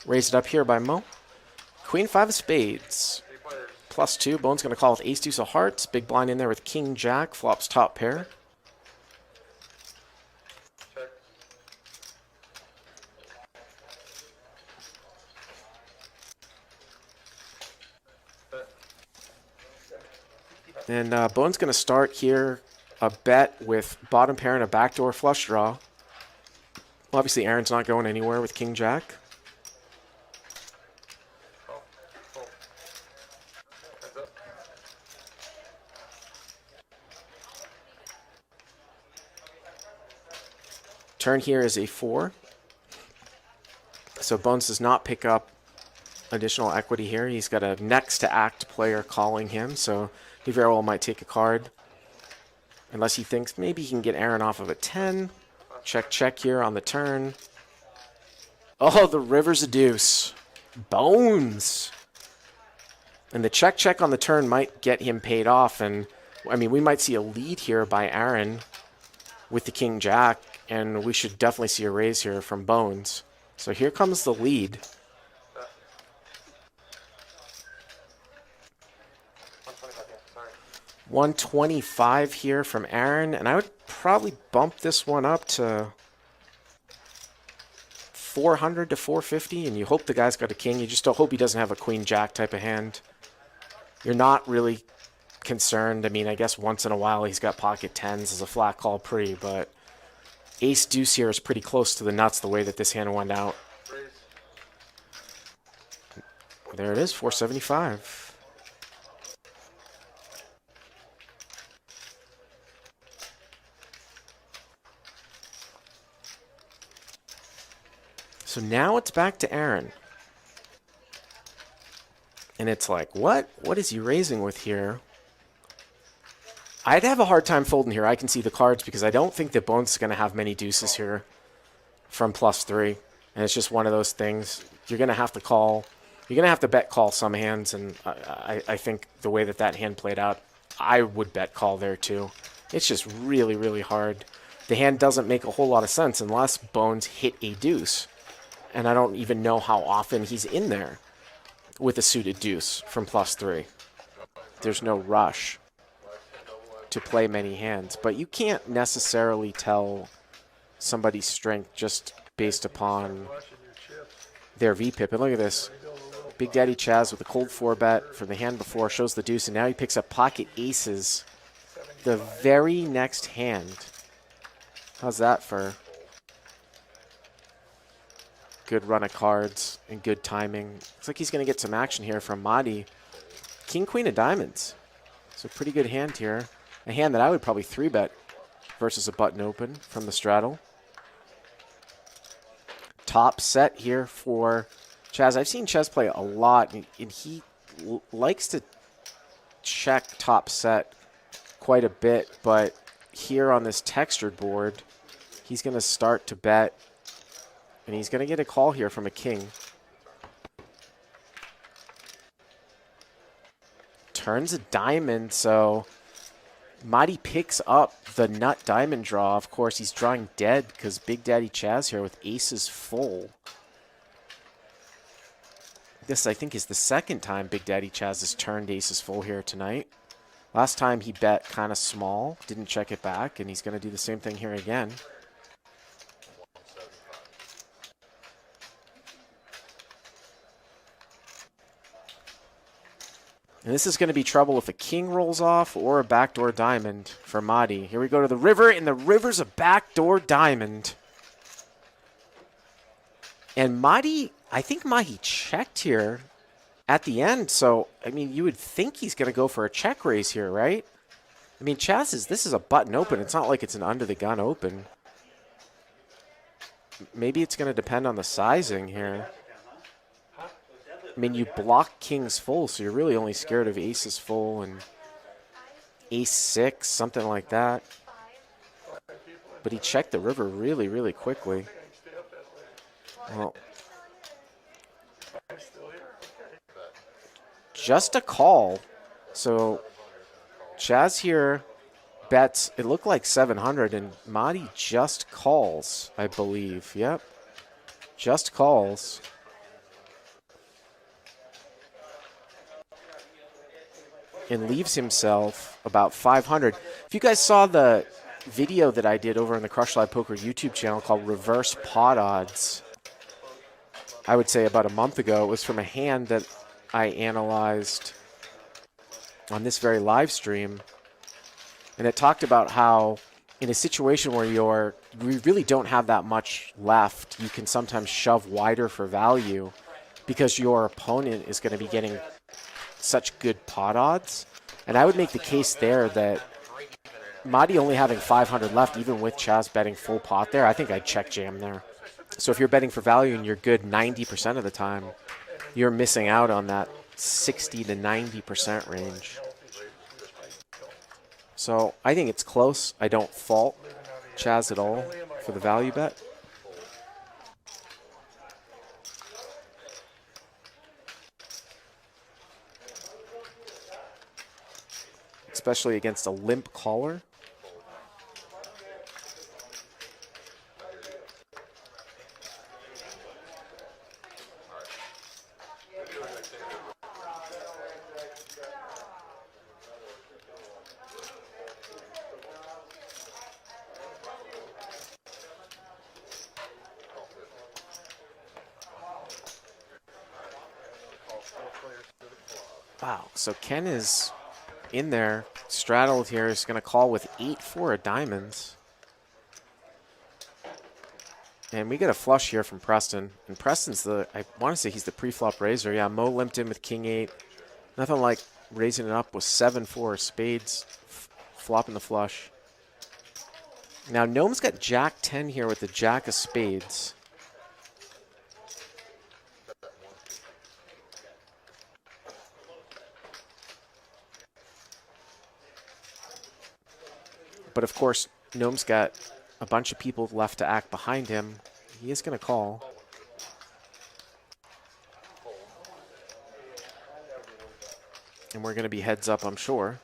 Raised it up here by Mo. Queen 5 of spades. +2. Bones going to call with ace deuce of hearts. Big blind in there with king jack. Flops top pair. And Bones going to start here a bet with bottom pair and a backdoor flush draw. Obviously, Aaron's not going anywhere with king jack. Turn here is a 4. So Bones does not pick up additional equity here. He's got a next to act player calling him, so he very well might take a card. Unless he thinks maybe he can get Aaron off of a 10. Check, check here on the turn. Oh, the river's a deuce. Bones. And the check, check on the turn might get him paid off. And, I mean, we might see a lead here by Aaron with the king jack. And we should definitely see a raise here from Bones. So here comes the lead. $125 here from Aaron, and I would probably bump this one up to $400 to $450, and you hope the guy's got a king. You just don't hope he doesn't have a queen jack type of hand. You're not really concerned. I mean, I guess once in a while he's got pocket tens as a flat call pre, but ace deuce here is pretty close to the nuts the way that this hand went out. There it is, $475. So now it's back to Aaron. And it's like, what? What is he raising with here? I'd have a hard time folding here. I can see the cards because I don't think that Bones is going to have many deuces here from +3. And it's just one of those things. You're going to have to call. You're going to have to bet call some hands. And I think the way that hand played out, I would bet call there too. It's just really, really hard. The hand doesn't make a whole lot of sense unless Bones hit a deuce. And I don't even know how often he's in there with a suited deuce from +3. There's no rush to play many hands. But you can't necessarily tell somebody's strength just based upon their VPIP. And look at this. Big Daddy Chaz with a cold 4-bet from the hand before shows the deuce. And now he picks up pocket aces the very next hand. How's that for good run of cards and good timing? Looks like he's going to get some action here from Mahdi. King, queen of diamonds. It's a pretty good hand here. A hand that I would probably 3-bet versus a button open from the straddle. Top set here for Chaz. I've seen Chaz play a lot, and he likes to check top set quite a bit, but here on this textured board, he's going to start to bet. And he's going to get a call here from a king. Turns a diamond, so Mahdi picks up the nut diamond draw. Of course, he's drawing dead because Big Daddy Chaz here with aces full. This, I think, is the second time Big Daddy Chaz has turned aces full here tonight. Last time he bet kind of small, didn't check it back, and he's going to do the same thing here again. And this is going to be trouble if a king rolls off or a backdoor diamond for Mahdi. Here we go to the river, and the river's a backdoor diamond. And Mahdi, I think Mahdi checked here at the end. So, I mean, you would think he's going to go for a check raise here, right? I mean, Chaz this is a button open. It's not like it's an under the gun open. Maybe it's going to depend on the sizing here. I mean, you block kings full, so you're really only scared of aces full and ace-6, something like that. But he checked the river really, really quickly. Well, just a call. So Chaz here bets, it looked like 700, and Mahdi just calls, I believe. Yep, just calls. and leaves himself about 500. If you guys saw the video that I did over on the Crush Live Poker YouTube channel called Reverse Pot Odds, I would say about a month ago, it was from a hand that I analyzed on this very live stream. And it talked about how in a situation where you really don't have that much left, you can sometimes shove wider for value because your opponent is going to be getting such good pot odds. And I would make the case there that Mahdi only having 500 left, even with Chaz betting full pot there, I think I'd check jam there. So if you're betting for value and you're good 90% of the time, you're missing out on that 60 to 90% range. So I think it's close. I don't fault Chaz at all for the value bet. Especially against a limp caller. Wow, so Ken is in there, straddled here, is going to call with 8-4 of diamonds. And we get a flush here from Preston. And Preston's I want to say he's the pre-flop raiser. Yeah, Mo limped in with King 8. Nothing like raising it up with 7-4 spades, flopping the flush. Now, Gnome's got Jack 10 here with the Jack of spades. But of course, Gnome's got a bunch of people left to act behind him. He is going to call. And we're going to be heads up, I'm sure.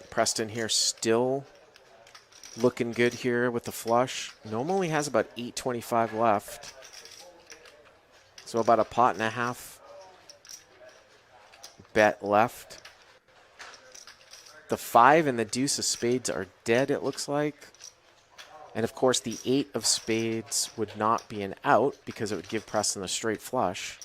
Preston here still looking good here with the flush. Gnome only has about 825 left. So about a pot and a half bet left. The 5 and the deuce of spades are dead, it looks like. And of course the 8 of spades would not be an out because it would give Preston a straight flush.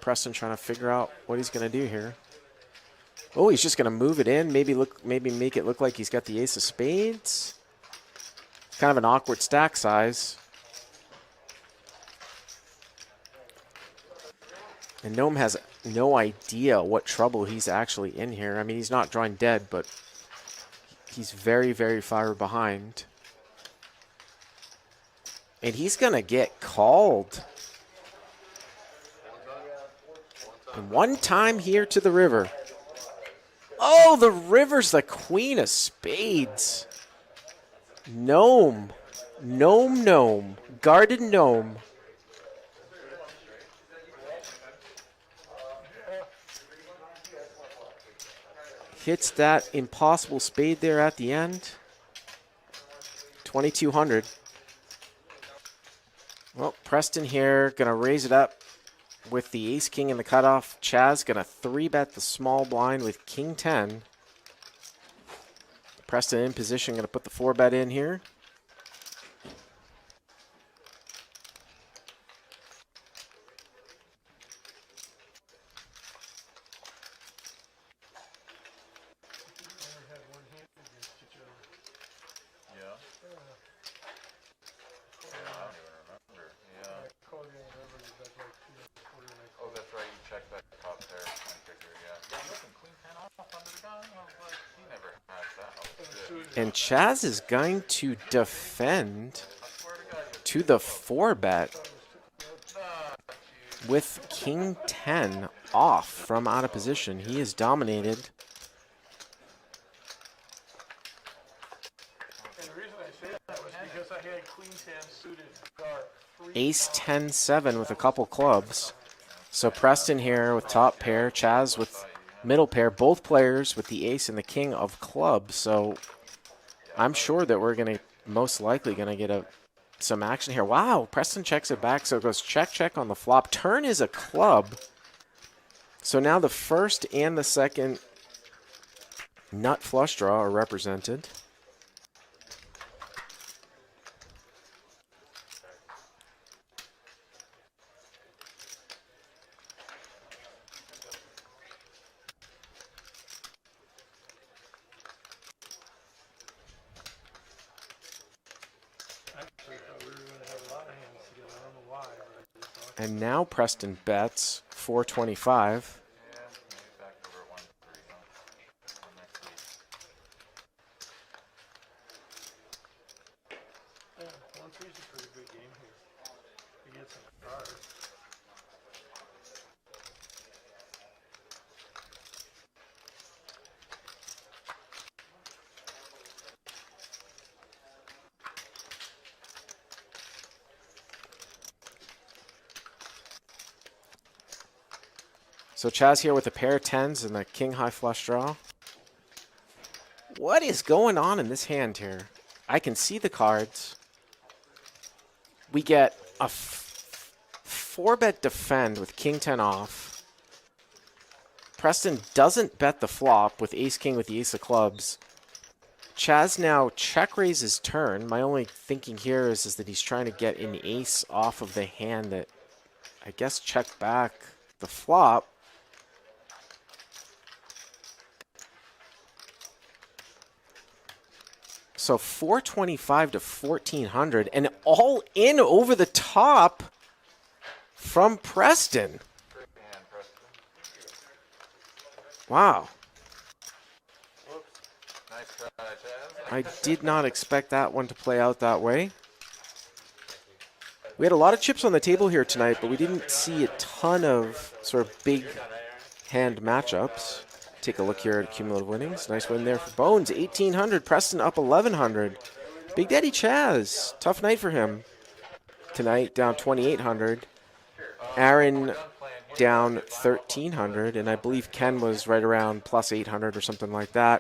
Preston trying to figure out what he's going to do here. Oh, he's just going to move it in. Maybe make it look like he's got the ace of spades. Kind of an awkward stack size. And Gnome has no idea what trouble he's actually in here. I mean, he's not drawing dead, but he's very, very far behind. And he's going to get called. And one time here to the river. Oh, the river's the queen of spades. Gnome. Gnome. Guarded Gnome. Hits that impossible spade there at the end. 2,200. Well, Preston here going to raise it up with the ace-king in the cutoff. Chaz going to 3-bet the small blind with king 10. Preston in position, going to put the 4-bet in here. And Chaz is going to defend to the 4-bet with king 10 off from out of position. He is dominated. And the reason I say that was because I had queen Ace 10-7 with a couple clubs. So Preston here with top pair, Chaz with middle pair, both players with the ace and the king of clubs. So I'm sure that we're going to most likely going to get some action here. Wow, Preston checks it back, so it goes check, check on the flop. Turn is a club. So now the first and the second nut flush draw are represented. And now Preston bets 425. So Chaz here with a pair of tens and the king high flush draw. What is going on in this hand here? I can see the cards. We get a 4-bet defend with king 10 off. Preston doesn't bet the flop with ace king with the ace of clubs. Chaz now check raises turn. My only thinking here is that he's trying to get an ace off of the hand that I guess checked back the flop. So 425 to 1400 and all in over the top from Preston. Wow. I did not expect that one to play out that way. We had a lot of chips on the table here tonight, but we didn't see a ton of sort of big hand matchups. Take a look here at cumulative winnings. Nice win there for Bones, 1,800. Preston up 1,100. Big Daddy Chaz, tough night for him tonight, down 2,800. Aaron down 1,300, and I believe Ken was right around plus 800 or something like that.